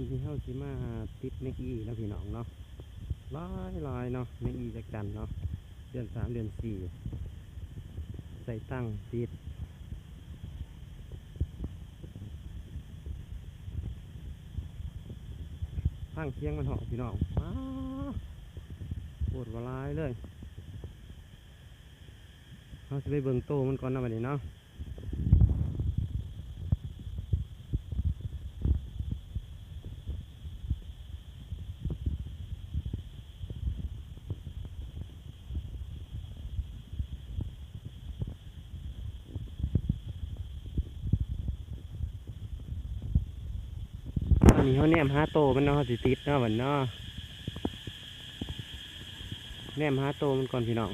ที่เข้าสิมาติดเมกอีแล้วพี่น้องเนาะลายเนาะเมกอีจากจันเนาะเดือน3เดือน4ใส่ตั้งติดข้างเคียงมันหอกพี่น้องปวดวลายเลยเขาจะไปเบิ่งโตมันก่อนนะวันนี้เนาะอันนี้เขาแนมหาโตมันเนาะเขาสิติดเนาะวันเนาะแนมหาโตมันก่อนพี่น้อง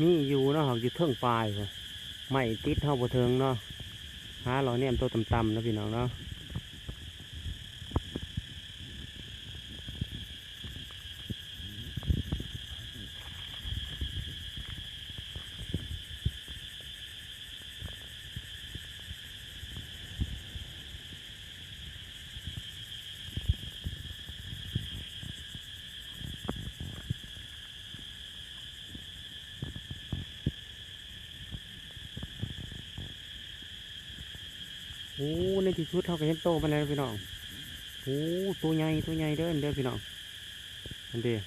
นี่อยู่เนาะเขาอยู่เทิงปลายไม่ติดเท่าบ่เทิงเนาะหาเราเนี่ยตัวต่ำๆนะพี่น้องเนาะโอ้ในที่สุดเขาก็เห็นโตมาแล้วพี่น้องโอ้ตัวใหญ่เด้อพี่น้องอันเดีย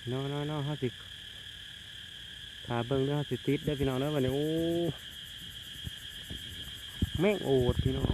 เนาะเขาสิถ้าเบิ่งเด้อเขาสิติดเด้อพี่น้องเด้อวันนี้โอ้แม่งโอดพี่น้อง